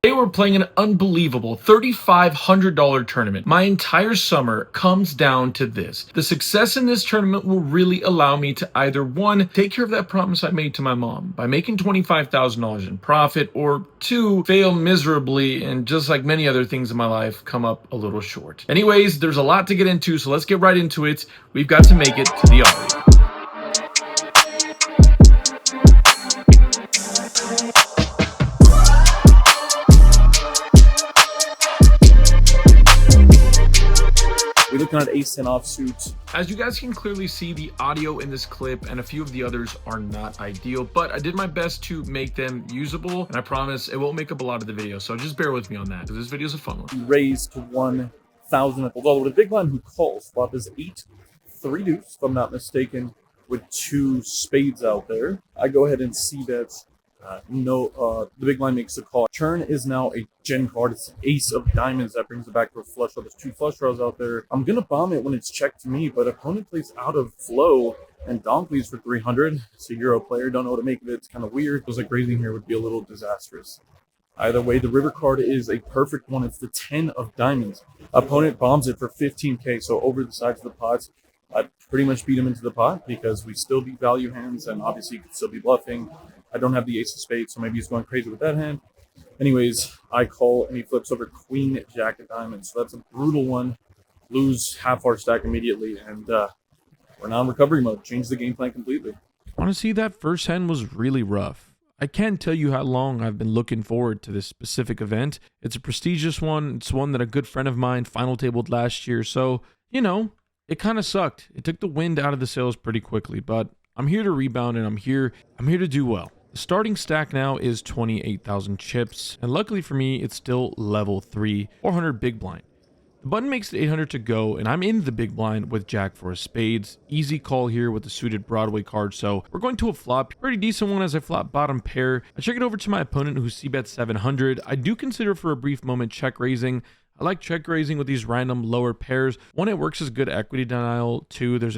They were playing an unbelievable $3,500 tournament. My entire summer comes down to this. The success in this tournament will really allow me to either one, take care of that promise I made to my mom by making $25,000 in profit, or two, fail miserably and just like many other things in my life, come up a little short. Anyways, there's a lot to get into, so let's get right into it. We've got to make it to the allin. We're looking at ace-10 offsuit. As you guys can clearly see, the audio in this clip and a few of the others are not ideal, but I did my best to make them usable, and I promise it won't make up a lot of the video, so just bear with me on that, because this video is a fun one. Raised to 1,000. Although with a big line who calls, flop is 8-3 deuce, if I'm not mistaken, with 2 spades out there. I go ahead and c-bet. The big line makes a call. Turn is now a gen card. It's ace of diamonds. That brings it back to a flush draw. There's 2 flush draws out there. I'm going to bomb it when it's checked to me, but opponent plays out of flow and donk leads for 300. It's a Euro player. Don't know what to make of it. It's kind of weird. Feels like raising here would be a little disastrous. Either way, the river card is a perfect one. It's the 10 of diamonds. Opponent bombs it for 15k, so over the sides of the pots. I pretty much beat him into the pot because we still beat value hands, and obviously you could still be bluffing. I don't have the ace of spades, so maybe he's going crazy with that hand. Anyways, I call, and he flips over queen, jack of diamonds. So that's a brutal one. Lose half our stack immediately, and we're now in recovery mode. Change the game plan completely. Honestly, that first hand was really rough. I can't tell you how long I've been looking forward to this specific event. It's a prestigious one. It's one that a good friend of mine final tabled last year. So, you know, it kind of sucked. It took the wind out of the sails pretty quickly, but I'm here to rebound, and I'm here to do well. The starting stack now is 28,000 chips, and luckily for me, it's still level 3, 400 big blind. The button makes it 800 to go, and I'm in the big blind with jack for a spades. Easy call here with the suited Broadway card, so we're going to a flop. Pretty decent one as I flop bottom pair. I check it over to my opponent who c-bets 700. I do consider for a brief moment check raising. I like check raising with these random lower pairs. One, it works as good equity denial. Two, there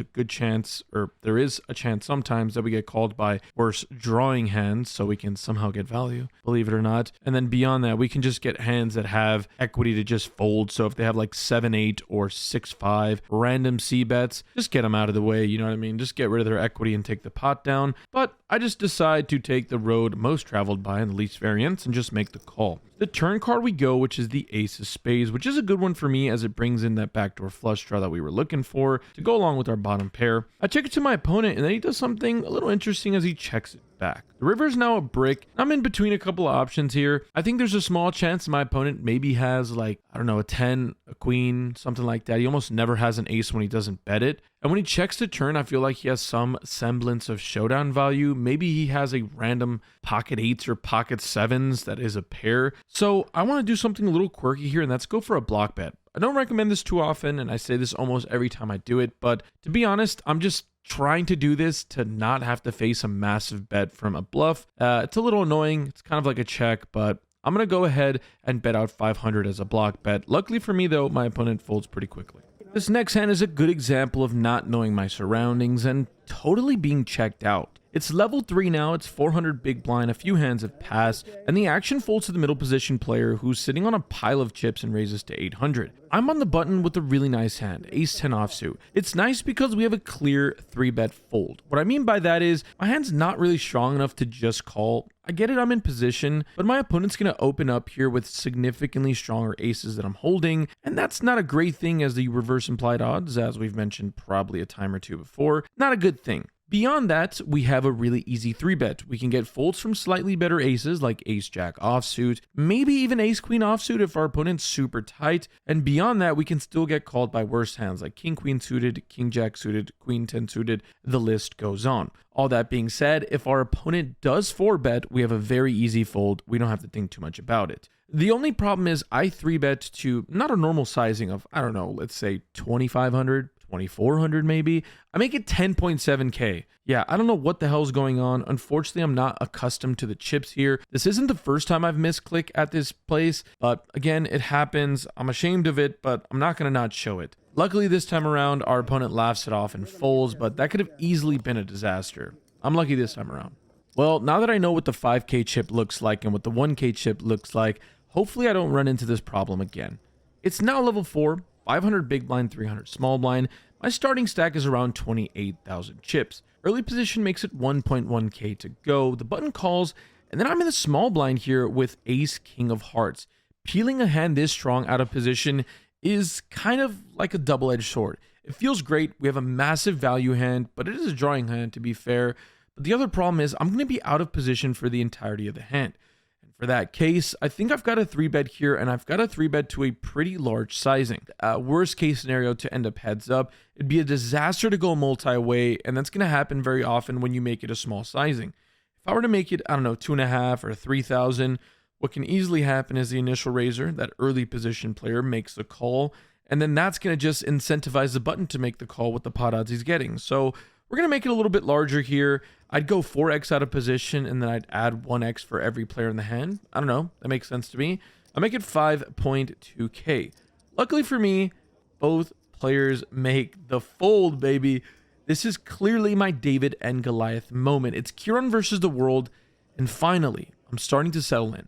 is a chance sometimes that we get called by worse drawing hands, so we can somehow get value, believe it or not. And then beyond that, we can just get hands that have equity to just fold. So if they have like 7-8 or 6-5 random c-bets, just get them out of the way, you know what I mean? Just get rid of their equity and take the pot down. But I just decide to take the road most traveled by and the least variance and just make the call. The turn card we go, which is the ace of spades, which is a good one for me as it brings in that backdoor flush draw that we were looking for to go along with our bottom pair. I check it to my opponent, and then he does something a little interesting as he checks it back. The river is now a brick. I'm in between a couple of options here. I think there's a small chance my opponent maybe has like, I don't know, a 10, a queen, something like that. He almost never has an ace when he doesn't bet it. And when he checks the turn, I feel like he has some semblance of showdown value. Maybe he has a random pocket 8s or pocket 7s that is a pair. So I want to do something a little quirky here, and that's go for a block bet. I don't recommend this too often, and I say this almost every time I do it, but to be honest, I'm just trying to do this to not have to face a massive bet from a bluff. It's a little annoying. It's kind of like a check, but I'm going to go ahead and bet out 500 as a block bet. Luckily for me, though, my opponent folds pretty quickly. This next hand is a good example of not knowing my surroundings and totally being checked out. It's level 3 now, it's 400 big blind, a few hands have passed, and the action folds to the middle position player who's sitting on a pile of chips and raises to 800. I'm on the button with a really nice hand, ace-10 offsuit. It's nice because we have a clear 3-bet fold. What I mean by that is, my hand's not really strong enough to just call. I get it, I'm in position, but my opponent's going to open up here with significantly stronger aces that I'm holding, and that's not a great thing as the reverse implied odds, as we've mentioned probably a time or two before, not a good thing. Beyond that, we have a really easy 3-bet. We can get folds from slightly better aces like ace-jack offsuit, maybe even ace-queen offsuit if our opponent's super tight, and beyond that, we can still get called by worse hands like king-queen suited, king-jack suited, queen-10 suited, the list goes on. All that being said, if our opponent does 4-bet, we have a very easy fold. We don't have to think too much about it. The only problem is I 3-bet to not a normal sizing of, I don't know, let's say 2,500, 2,400 maybe. I make it 10.7k. Yeah, I don't know what the hell's going on. Unfortunately, I'm not accustomed to the chips here. This isn't the first time I've misclick at this place, but again, it happens. I'm ashamed of it, but I'm not gonna not show it. Luckily, this time around, our opponent laughs it off and folds, but that could have easily been a disaster. I'm lucky this time around. Well, now that I know what the 5k chip looks like and what the 1k chip looks like, Hopefully I don't run into this problem again. It's now level 4, 500 big blind, 300 small blind. My starting stack is around 28,000 chips. Early position makes it 1.1k to go. The button calls, and then I'm in the small blind here with ace king of hearts. Peeling a hand this strong out of position is kind of like a double-edged sword. It feels great. We have a massive value hand, but it is a drawing hand to be fair. But the other problem is I'm going to be out of position for the entirety of the hand. And for that case, I think I've got a 3-bet here, and I've got a 3-bet to a pretty large sizing. Worst case scenario to end up heads up. It'd be a disaster to go multi-way, and that's going to happen very often when you make it a small sizing. If I were to make it, I don't know, 2.5 or 3,000, what can easily happen is the initial raiser, that early position player, makes a call, and then that's going to just incentivize the button to make the call with the pot odds he's getting. So we're going to make it a little bit larger here. I'd go 4x out of position, and then I'd add 1x for every player in the hand. I don't know. That makes sense to me. I'll make it 5.2k. Luckily for me, both players make the fold, baby. This is clearly my David and Goliath moment. It's Kieran versus the world, and finally, I'm starting to settle in.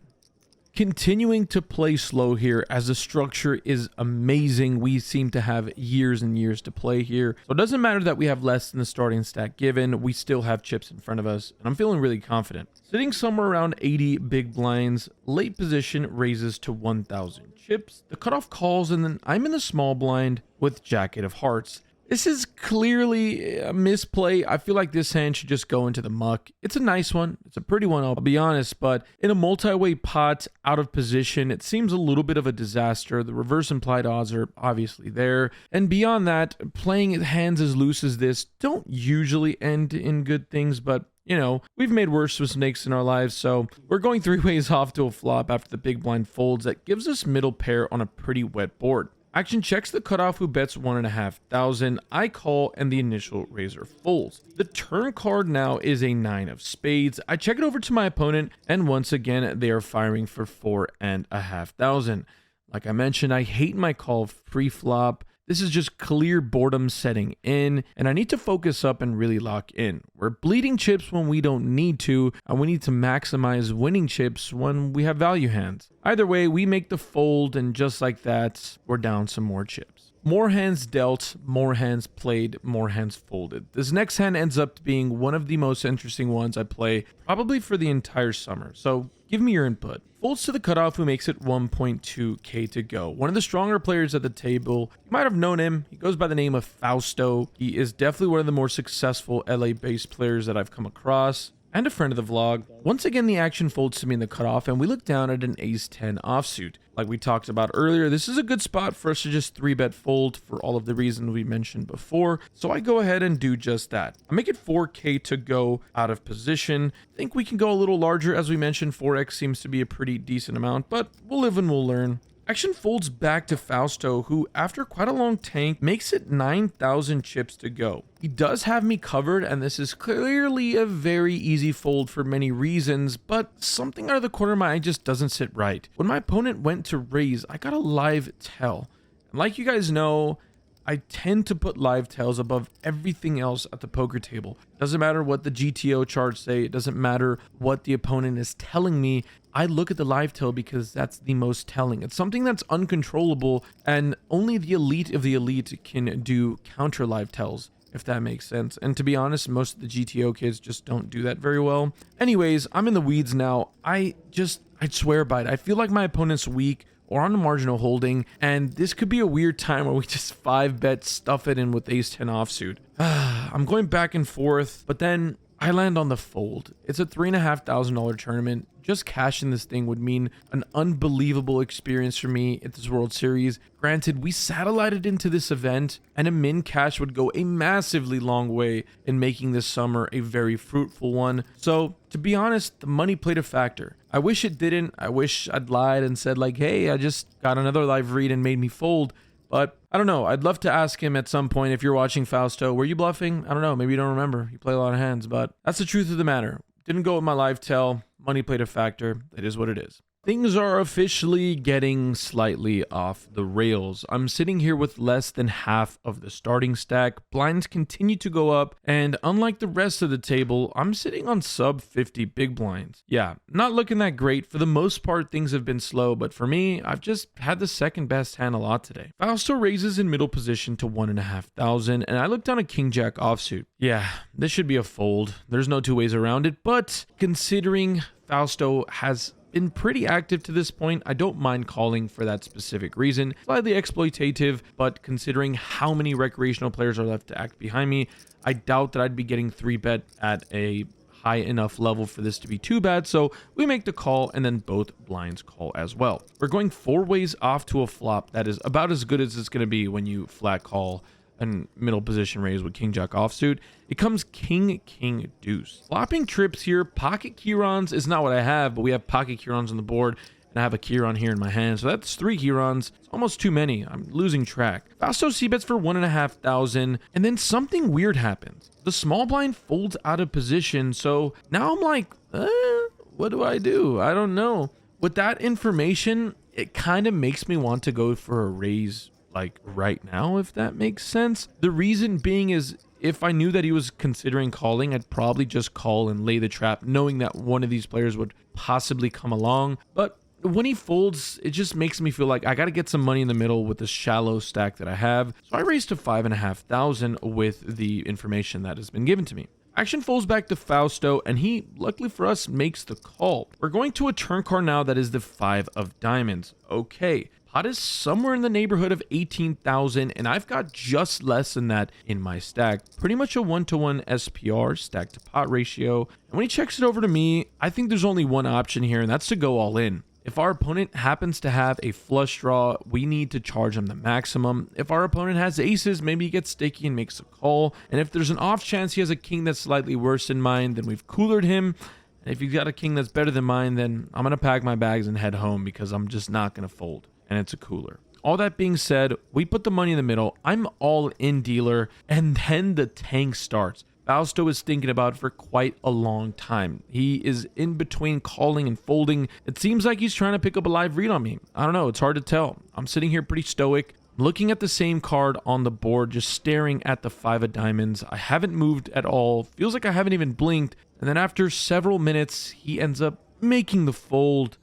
Continuing to play slow here as the structure is amazing. We seem to have years and years to play here. So it doesn't matter that we have less than the starting stack given. We still have chips in front of us, and I'm feeling really confident. Sitting somewhere around 80 big blinds, late position raises to 1,000 chips. The cutoff calls, and then I'm in the small blind with jacket of hearts. This is clearly a misplay. I feel like this hand should just go into the muck. It's a nice one. It's a pretty one, I'll be honest, but in a multi-way pot, out of position, it seems a little bit of a disaster. The reverse implied odds are obviously there. And beyond that, playing hands as loose as this don't usually end in good things, but you know, we've made worse mistakes in our lives, so we're going 3 ways off to a flop after the big blind folds. That gives us middle pair on a pretty wet board. Action checks the cutoff, who bets 1,500. I call, and the initial raiser folds. The turn card now is a 9 of spades. I check it over to my opponent, and once again, they are firing for 4,500. Like I mentioned, I hate my call pre-flop. This is just clear boredom setting in, and I need to focus up and really lock in. We're bleeding chips when we don't need to, and we need to maximize winning chips when we have value hands. Either way, we make the fold, and just like that, we're down some more chips. More hands dealt, more hands played, more hands folded. This next hand ends up being one of the most interesting ones I play, probably for the entire summer, so give me your input. Folds to the cutoff, who makes it 1.2k to go. One of the stronger players at the table. You might have known him. He goes by the name of Fausto. He is definitely one of the more successful LA-based players that I've come across, and a friend of the vlog. Once again, the action folds to me in the cutoff, and we look down at an ace-10 offsuit. Like we talked about earlier, this is a good spot for us to just 3-bet fold for all of the reasons we mentioned before, so I go ahead and do just that. I make it 4k to go out of position. I think we can go a little larger. As we mentioned, 4x seems to be a pretty decent amount, but we'll live and we'll learn. Action folds back to Fausto, who, after quite a long tank, makes it 9,000 chips to go. He does have me covered, and this is clearly a very easy fold for many reasons, but something out of the corner of my eye just doesn't sit right. When my opponent went to raise, I got a live tell. And like you guys know, I tend to put live tells above everything else at the poker table. It doesn't matter what the GTO charts say. It doesn't matter what the opponent is telling me. I look at the live tell because that's the most telling. It's something that's uncontrollable, and only the elite of the elite can do counter live tells, if that makes sense. And to be honest, most of the GTO kids just don't do that very well. Anyways, I'm in the weeds now. I'd swear by it. I feel like my opponent's weak or on the marginal holding, and this could be a weird time where we just 5-bet stuff it in with ace-10 offsuit. I'm going back and forth, but then I land on the fold. It's a $3,500 tournament. Just cashing this thing would mean an unbelievable experience for me at this World Series. Granted, we satellited into this event, and a min cash would go a massively long way in making this summer a very fruitful one. So, to be honest, the money played a factor. I wish it didn't. I wish I'd lied and said like, hey, I just got another live read and made me fold. But I don't know. I'd love to ask him at some point, if you're watching, Fausto, were you bluffing? I don't know. Maybe you don't remember. You play a lot of hands, but that's the truth of the matter. Didn't go with my live tell. Money played a factor. It is what it is. Things are officially getting slightly off the rails. I'm sitting here with less than half of the starting stack. Blinds continue to go up, and unlike the rest of the table, I'm sitting on sub 50 big blinds. Yeah, not looking that great. For the most part, things have been slow, but for me, I've just had the second best hand a lot today. Fausto raises in middle position to 1,500, and I look down a king jack offsuit. Yeah, this should be a fold. There's no two ways around it, but considering Fausto has been pretty active to this point, I don't mind calling for that specific reason. Slightly exploitative, but considering how many recreational players are left to act behind me, I doubt that I'd be getting 3-bet at a high enough level for this to be too bad. So we make the call, and then both blinds call as well. We're going 4 ways off to a flop that is about as good as it's going to be when you flat call and middle position raise with king jack offsuit. It comes king deuce. Flopping trips here. Pocket Kirons is not what I have, but we have pocket Kirons on the board, and I have a Kiron here in my hand, so that's 3 Kirons. It's almost too many. I'm losing track. Fausto c-bets for 1,500, and then something weird happens. The small blind folds out of position, so now I'm like, what do? I don't know. With that information, it kind of makes me want to go for a raise like right now, if that makes sense. The reason being is if I knew that he was considering calling, I'd probably just call and lay the trap, knowing that one of these players would possibly come along. But when he folds, it just makes me feel like I got to get some money in the middle with the shallow stack that I have. So I raised to 5,500 with the information that has been given to me. Action folds back to Fausto, and he, luckily for us, makes the call. We're going to a turn card now that is the 5 of diamonds. Okay. Pot is somewhere in the neighborhood of 18,000, and I've got just less than that in my stack. Pretty much a 1-to-1 SPR, stack to pot ratio. And when he checks it over to me, I think there's only one option here, and that's to go all in. If our opponent happens to have a flush draw, we need to charge him the maximum. If our opponent has aces, maybe he gets sticky and makes a call. And if there's an off chance he has a king that's slightly worse than mine, then we've coolered him. And if he's got a king that's better than mine, then I'm going to pack my bags and head home because I'm just not going to fold. And it's a cooler. All that being said, we put the money in the middle. I'm all in dealer, and then the tank starts. Fausto is thinking about it for quite a long time. He is in between calling and folding. It seems like he's trying to pick up a live read on me. I don't know. It's hard to tell. I'm sitting here pretty stoic, looking at the same card on the board, just staring at the 5 of diamonds. I haven't moved at all. Feels like I haven't even blinked. And then after several minutes, he ends up making the fold.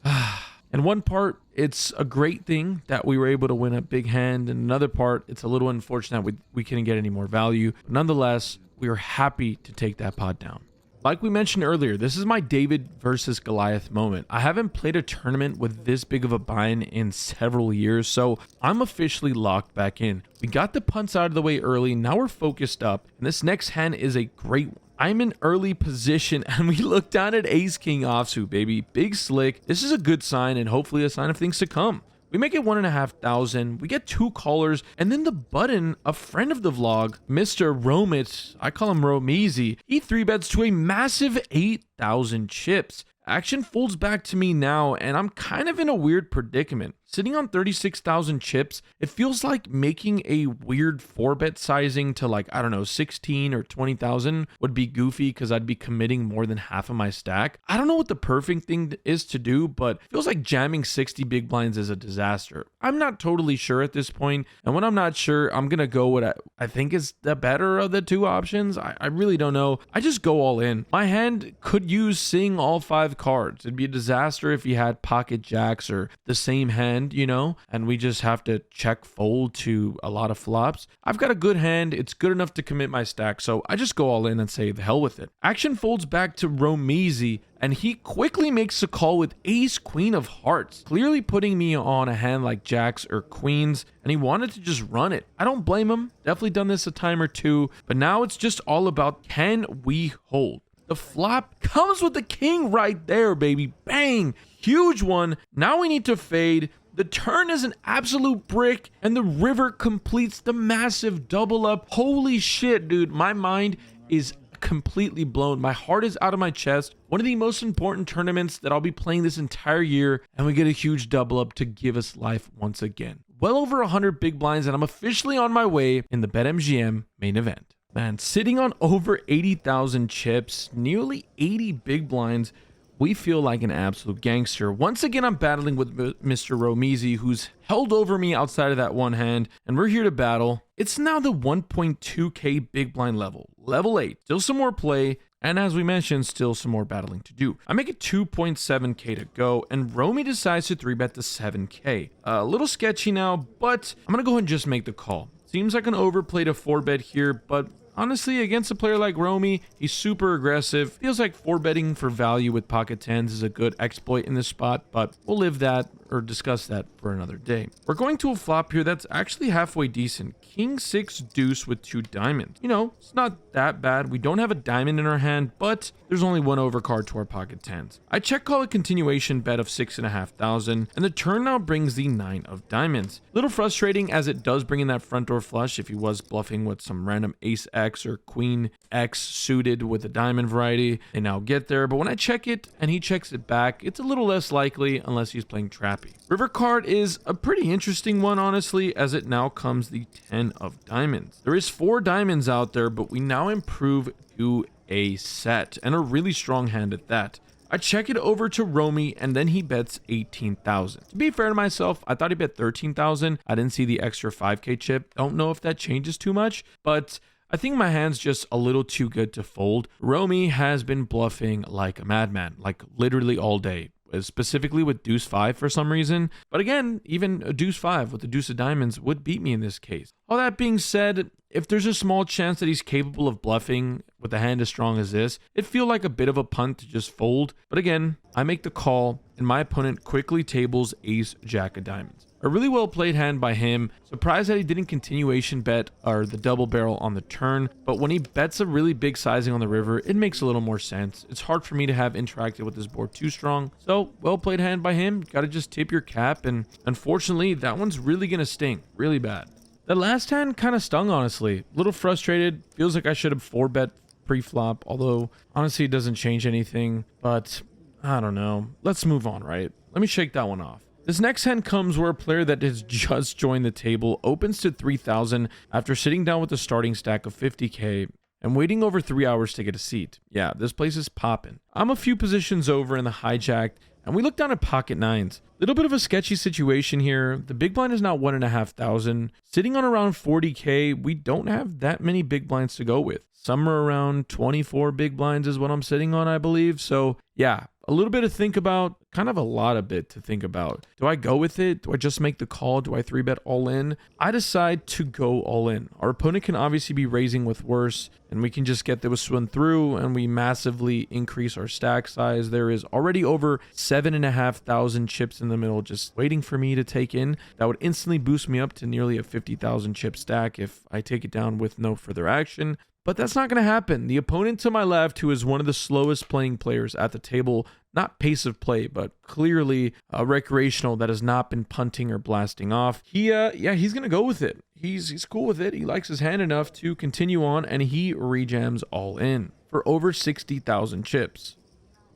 And one part, it's a great thing that we were able to win a big hand. And another part, it's a little unfortunate we couldn't get any more value. But nonetheless, we were happy to take that pot down. Like we mentioned earlier, this is my David versus Goliath moment. I haven't played a tournament with this big of a buy-in in several years, so I'm officially locked back in. We got the punts out of the way early, now we're focused up, and this next hand is a great one. I'm in early position, and we look down at ace king offsuit, baby. Big slick. This is a good sign, and hopefully a sign of things to come. We make it 1,500. We get 2 callers, and then the button, a friend of the vlog, Mr. Romit, I call him Romeezy, he 3-bets to a massive 8,000 chips. Action folds back to me now, and I'm kind of in a weird predicament. Sitting on 36,000 chips, it feels like making a weird 4-bet sizing to like, I don't know, 16 or 20,000 would be goofy because I'd be committing more than half of my stack. I don't know what the perfect thing is to do, but it feels like jamming 60 big blinds is a disaster. I'm not totally sure at this point, and when I'm not sure, I'm going to go what I think is the better of the 2 options. I really don't know. I just go all in. My hand could use seeing all 5 cards. It'd be a disaster if you had pocket jacks or the same hand, you know, and we just have to check fold to a lot of flops. I've got a good hand. It's good enough to commit my stack, so I just go all in and say the hell with it. Action folds back to Romeezy, and he quickly makes a call with ace queen of hearts, clearly putting me on a hand like jacks or queens, and he wanted to just run it. I don't blame him. Definitely done this a time or two, but now it's just all about, can we hold? The flop comes with the king right there, baby. Bang! Huge one. Now we need to fade. The turn is an absolute brick, and the river completes the massive double up. Holy shit, dude. My mind is completely blown. My heart is out of my chest. One of the most important tournaments that I'll be playing this entire year, and we get a huge double up to give us life once again. Well over 100 big blinds, and I'm officially on my way in the BetMGM main event. Man, sitting on over 80,000 chips, nearly 80 big blinds, we feel like an absolute gangster. Once again, I'm battling with Mr. Romizi, who's held over me outside of that one hand, and we're here to battle. It's now the 1.2k big blind level, level 8. Still some more play, and as we mentioned, still some more battling to do. I make it 2.7k to go, and Romy decides to 3-bet to 7k. A little sketchy now, but I'm gonna go ahead and just make the call. Seems like an overplay to 4-bet here, but honestly, against a player like Romy, he's super aggressive. Feels like 4-betting for value with pocket tens is a good exploit in this spot, but we'll live that or discuss that for another day. We're going to a flop here that's actually halfway decent. King 6 deuce with 2 diamonds. You know, it's not that bad. We don't have a diamond in our hand, but there's only one overcard to our pocket tens. I check call a continuation bet of 6,500, and the turn now brings the 9 of diamonds. Little frustrating as it does bring in that front door flush if he was bluffing with some random ace X or queen X suited with a diamond variety. They now get there, but when I check it and he checks it back, it's a little less likely unless he's playing trappy. River card is a pretty interesting one, honestly, as it now comes the 10 of diamonds. There is 4 diamonds out there, but we now improve to a set, and a really strong hand at that. I check it over to Romy, and then he bets 18,000. To be fair to myself, I thought he bet 13,000. I didn't see the extra 5k chip. Don't know if that changes too much, but I think my hand's just a little too good to fold. Romy has been bluffing like a madman, like literally all day, specifically with deuce 5 for some reason. But again, even a deuce 5 with the deuce of diamonds would beat me in this case. All that being said, if there's a small chance that he's capable of bluffing with a hand as strong as this, it'd feel like a bit of a punt to just fold. But again, I make the call, and my opponent quickly tables ace jack of diamonds. A really well played hand by him. Surprised that he didn't continuation bet or the double barrel on the turn, but when he bets a really big sizing on the river, it makes a little more sense. It's hard for me to have interacted with this board too strong. So well played hand by him. Gotta just tip your cap, and unfortunately that one's really gonna sting really bad. The last hand kind of stung, honestly. A little frustrated. Feels like I should have 4-bet pre-flop, although honestly it doesn't change anything, but I don't know. Let's move on, right? Let me shake that one off. This next hand comes where a player that has just joined the table opens to 3,000 after sitting down with a starting stack of 50k and waiting over 3 hours to get a seat. Yeah, this place is popping. I'm a few positions over in the hijacked, and we look down at pocket nines. Little bit of a sketchy situation here. The big blind is now 1,500. Sitting on around 40k, we don't have that many big blinds to go with. Somewhere around 24 big blinds is what I'm sitting on, I believe. So yeah, a little bit to think about, kind of a lot of bit to think about. Do I go with it? Do I just make the call? Do I 3-bet all in? I decide to go all in. Our opponent can obviously be raising with worse, and we can just get this one through, and we massively increase our stack size. There is already over 7,500 chips in the middle just waiting for me to take in. That would instantly boost me up to nearly a 50,000 chip stack if I take it down with no further action. But that's not going to happen. The opponent to my left, who is one of the slowest playing players at the table, not pace of play, but clearly recreational, that has not been punting or blasting off. He's going to go with it. He's cool with it. He likes his hand enough to continue on, and he rejams all in for over 60,000 chips.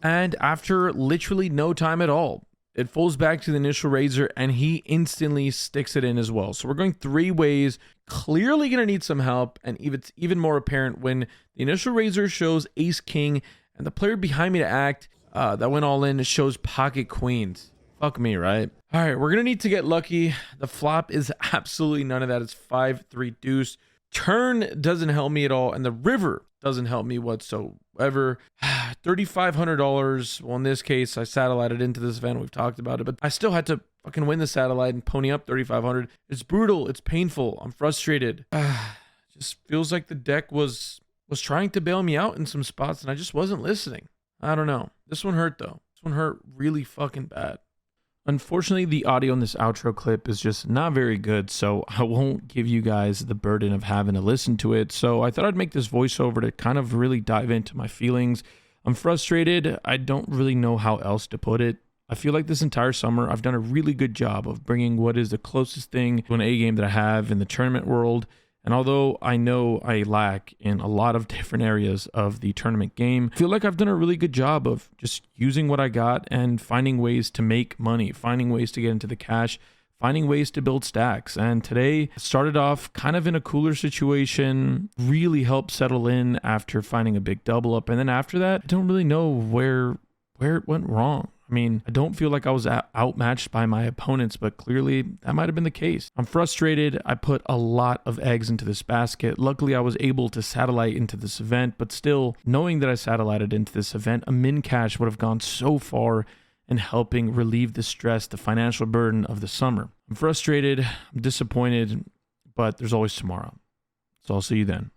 And after literally no time at all, it folds back to the initial raiser, and he instantly sticks it in as well. So we're going 3 ways. Clearly going to need some help, and it's even more apparent when the initial raiser shows ace king, and the player behind me to act that went all in shows pocket queens. Fuck me, right? All right, we're going to need to get lucky. The flop is absolutely none of that. It's 5-3 deuce. Turn doesn't help me at all, and the river doesn't help me whatsoever. $3,500. Well, in this case, I satellited into this event. We've talked about it, but I still had to fucking win the satellite and pony up 3,500. It's brutal. It's painful. I'm frustrated. Just feels like the deck was trying to bail me out in some spots, and I just wasn't listening. I don't know. This one hurt, though. This one hurt really fucking bad. Unfortunately, the audio in this outro clip is just not very good, so I won't give you guys the burden of having to listen to it. So I thought I'd make this voiceover to kind of really dive into my feelings. I'm frustrated. I don't really know how else to put it. I feel like this entire summer, I've done a really good job of bringing what is the closest thing to an A game that I have in the tournament world. And although I know I lack in a lot of different areas of the tournament game, I feel like I've done a really good job of just using what I got and finding ways to make money, finding ways to get into the cash, finding ways to build stacks. And today started off kind of in a cooler situation, really helped settle in after finding a big double up. And then after that, I don't really know where where it went wrong. I mean, I don't feel like I was outmatched by my opponents, but clearly that might have been the case. I'm frustrated. I put a lot of eggs into this basket. Luckily, I was able to satellite into this event, but still, knowing that I satellited into this event, a min cash would have gone so far in helping relieve the stress, the financial burden of the summer. I'm frustrated. I'm disappointed, but there's always tomorrow. So I'll see you then.